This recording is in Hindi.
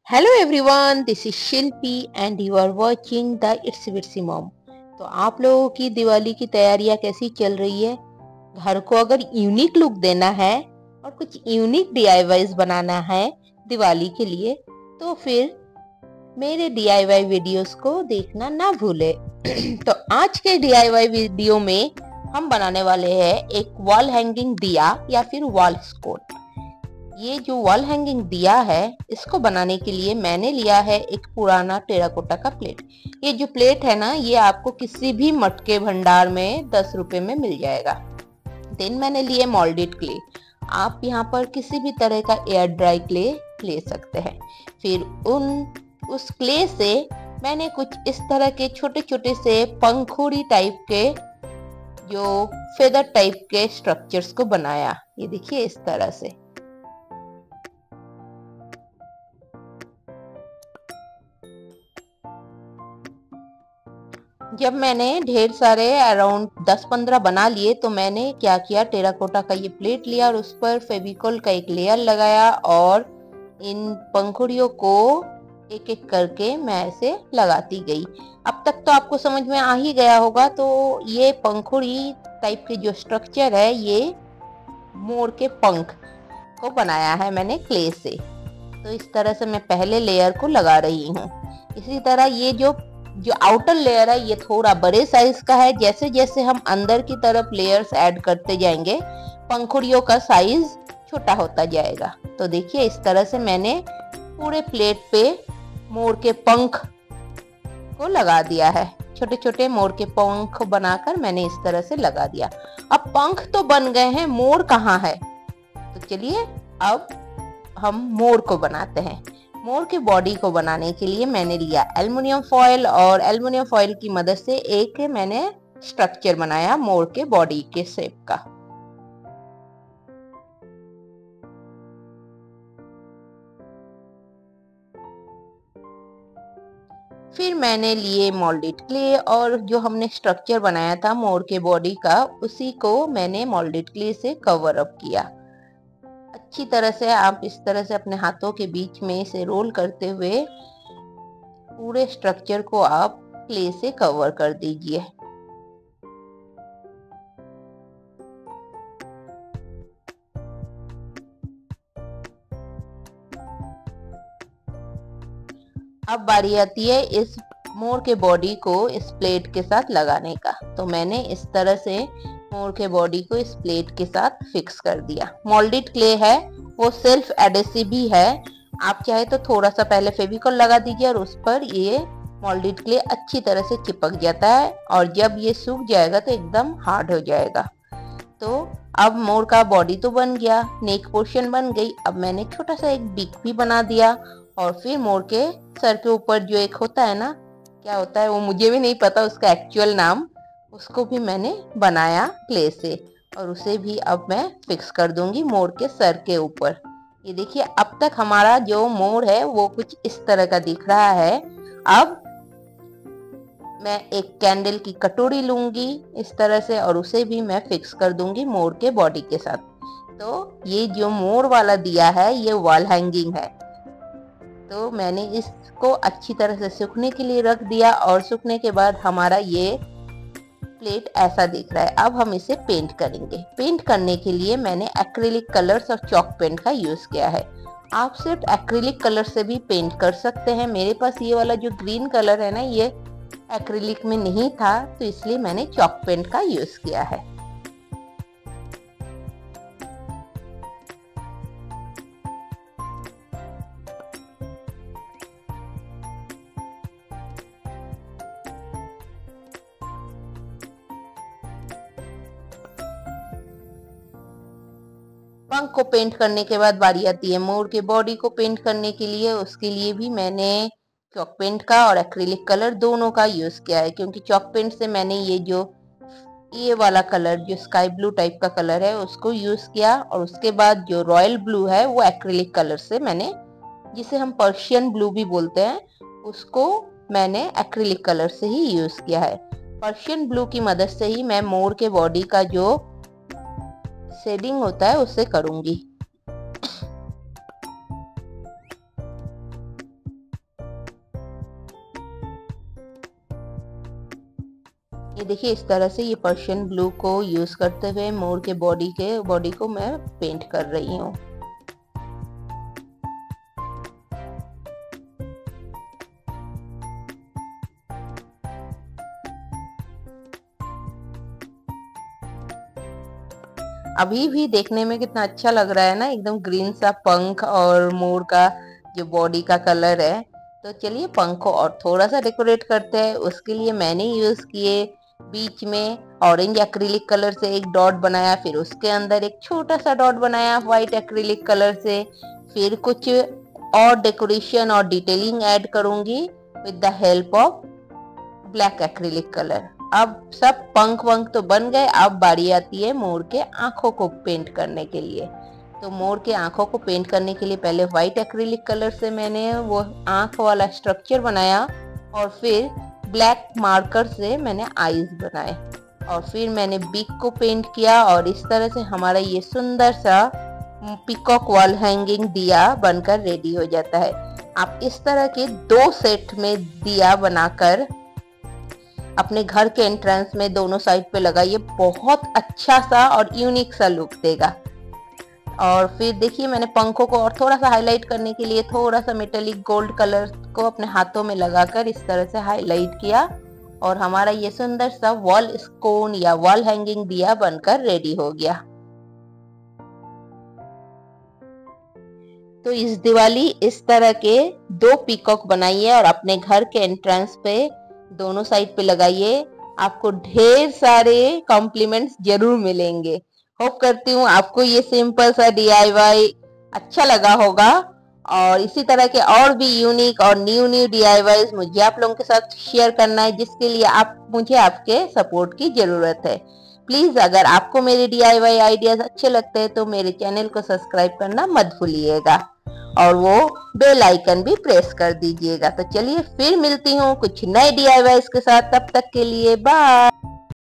Hello everyone, this is Shilpi and you are watching the its bitsy mom. तो आप लोगों की दिवाली की तैयारियां कैसी चल रही है? घर को अगर यूनिक लुक देना है और कुछ यूनिक डीआईवाईज बनाना है दिवाली के लिए, तो फिर मेरे डीआईवाई वीडियोस को देखना ना भूले। तो आज के डीआईवाई वीडियो में हम बनाने वाले हैं एक वॉल हैंगिंग दिया या फिर वॉल स्कोट। ये जो वॉल हैंगिंग दिया है, इसको बनाने के लिए मैंने लिया है एक पुराना टेराकोटा का प्लेट। ये जो प्लेट है ना, ये आपको किसी भी मटके भंडार में 10 रुपए में मिल जाएगा। देन मैंने लिए मोल्डेड क्ले। आप यहाँ पर किसी भी तरह का एयर ड्राई क्ले ले सकते हैं। फिर उस क्ले से मैंने कुछ इस तरह के छोटे छोटे से पंखुड़ी टाइप के, जो फेदर टाइप के स्ट्रक्चर्स को बनाया। ये देखिए इस तरह से। जब मैंने ढेर सारे अराउंड 10-15 बना लिए, तो मैंने क्या किया, टेराकोटा का ये प्लेट लिया और उस पर फेविकॉल का एक लेयर लगाया और इन पंखुड़ियों को एक एक करके मैं ऐसे लगाती गई। अब तक तो आपको समझ में आ ही गया होगा। तो ये पंखुड़ी टाइप के जो स्ट्रक्चर है, ये मोर के पंख को बनाया है मैंने क्ले से। तो इस तरह से मैं पहले लेयर को लगा रही हूँ। इसी तरह ये जो आउटर लेयर है, ये थोड़ा बड़े साइज का है। जैसे जैसे हम अंदर की तरफ लेयर्स ऐड करते जाएंगे, पंखुड़ियों का साइज छोटा होता जाएगा। तो देखिए इस तरह से मैंने पूरे प्लेट पे मोर के पंख को लगा दिया है। छोटे छोटे मोर के पंख बनाकर मैंने इस तरह से लगा दिया। अब पंख तो बन गए हैं, मोर कहाँ है? तो चलिए अब हम मोर को बनाते हैं। मोर के बॉडी को बनाने के लिए मैंने लिया एल्युमिनियम फॉयल और एल्युमिनियम फॉयल की मदद से एक मैंने स्ट्रक्चर बनाया मोर के बॉडी के शेप का। फिर मैंने लिए मोल्डेड क्ले और जो हमने स्ट्रक्चर बनाया था मोर के बॉडी का, उसी को मैंने मोल्डेड क्ले से कवर अप किया। अच्छी तरह से आप इस तरह से अपने हाथों के बीच में इसे रोल करते हुए पूरे स्ट्रक्चर को आप क्ले से कवर कर दीजिए। अब बारी आती है इस मोर के बॉडी को इस प्लेट के साथ लगाने का। तो मैंने इस तरह से मोर के बॉडी को इस प्लेट के साथ फिक्स कर दिया। मोल्डेड क्ले है, वो सेल्फ एडेसिव भी है। आप चाहे तो थोड़ा सा पहले फेविकॉल लगा दीजिए और उस पर ये मोल्डेड क्ले अच्छी तरह से चिपक जाता है और जब ये सूख जाएगा तो एकदम हार्ड हो जाएगा। तो अब मोर का बॉडी तो बन गया, नेक पोर्शन बन गई। अब मैंने छोटा सा एक बिग भी बना दिया और फिर मोर के सर के ऊपर जो एक होता है ना, क्या होता है वो मुझे भी नहीं पता उसका एक्चुअल नाम, उसको भी मैंने बनाया क्ले से और उसे भी अब मैं फिक्स कर दूंगी मोर के सर के ऊपर। ये देखिए अब तक हमारा जो मोर है वो कुछ इस तरह का दिख रहा है। अब मैं एक कैंडल की कटोरी लूंगी इस तरह से और उसे भी मैं फिक्स कर दूंगी मोर के बॉडी के साथ। तो ये जो मोर वाला दिया है ये वॉल हैंगिंग है। तो मैंने इसको अच्छी तरह से सूखने के लिए रख दिया और सूखने के बाद हमारा ये प्लेट ऐसा दिख रहा है। अब हम इसे पेंट करेंगे। पेंट करने के लिए मैंने एक्रिलिक कलर्स और चॉक पेंट का यूज किया है। आप सिर्फ एक्रिलिक कलर से भी पेंट कर सकते हैं। मेरे पास ये वाला जो ग्रीन कलर है ना, ये एक्रिलिक में नहीं था, तो इसलिए मैंने चॉक पेंट का यूज किया है। पंख को पेंट करने के बाद बारी आती है मोर के बॉडी को पेंट करने के लिए। उसके लिए भी मैंने चॉक पेंट का और एक्रिलिक कलर दोनों का यूज किया है, क्योंकि चॉक पेंट से मैंने ये वाला कलर जो स्काई ब्लू टाइप का कलर है उसको यूज किया और उसके बाद जो रॉयल ब्लू है वो एक्रिलिक कलर से मैंने, जिसे हम पर्शियन ब्लू भी बोलते हैं, उसको मैंने एक्रिलिक कलर से ही यूज किया है। पर्शियन ब्लू की मदद से ही मैं मोर के बॉडी का जो शेडिंग होता है उसे करूंगी। ये देखिए इस तरह से ये पर्शियन ब्लू को यूज करते हुए मोर के बॉडी को मैं पेंट कर रही हूँ। अभी भी देखने में कितना अच्छा लग रहा है ना, एकदम ग्रीन सा पंख और मोर का जो बॉडी का कलर है। तो चलिए पंख को और थोड़ा सा डेकोरेट करते हैं। उसके लिए मैंने यूज किए बीच में ऑरेंज एक्रिलिक कलर से एक डॉट बनाया, फिर उसके अंदर एक छोटा सा डॉट बनाया व्हाइट एक्रिलिक कलर से, फिर कुछ और डेकोरेशन और डिटेलिंग ऐड करूंगी with the help of black acrylic colour. अब सब पंख वंख तो बन गए, अब बारी आती है मोर के आंखों को पेंट करने के लिए। तो मोर के आंखों को पेंट करने के लिए पहले व्हाइट एक्रिलिक कलर से मैंने वो आंख वाला स्ट्रक्चर बनाया और फिर ब्लैक मार्कर से मैंने आईज बनाए और फिर मैंने बिग को पेंट किया और इस तरह से हमारा ये सुंदर सा पीकॉक वॉल हैंगिंग दिया बनकर रेडी हो जाता है। आप इस तरह के 2 सेट में दिया बनाकर अपने घर के एंट्रेंस में दोनों साइड पे लगाइए, बहुत अच्छा सा और यूनिक सा लुक देगा। और फिर देखिए मैंने पंखों को और थोड़ा सा हाईलाइट करने के लिए थोड़ा सा मेटेलिक गोल्ड कलर को अपने हाथों में लगाकर इस तरह से हाईलाइट किया और हमारा ये सुंदर सा वॉल स्कोन या वॉल हैंगिंग दिया बनकर रेडी हो गया। तो इस दिवाली इस तरह के 2 पीकॉक बनाइए और अपने घर के एंट्रेंस पे दोनों साइड पे लगाइए, आपको ढेर सारे कॉम्प्लीमेंट्स जरूर मिलेंगे। होप करती हूँ आपको ये सिंपल सा DIY अच्छा लगा होगा और इसी तरह के और भी यूनिक और न्यू DIYs मुझे आप लोगों के साथ शेयर करना है, जिसके लिए मुझे आपके सपोर्ट की जरूरत है। प्लीज अगर आपको मेरे DIY आइडियाज अच्छे लगते हैं तो मेरे चैनल को सब्सक्राइब करना मत भूलिएगा और वो बेल आइकन भी प्रेस कर दीजिएगा। तो चलिए फिर मिलती हूँ कुछ नए DIYs के साथ, तब तक के लिए बाय।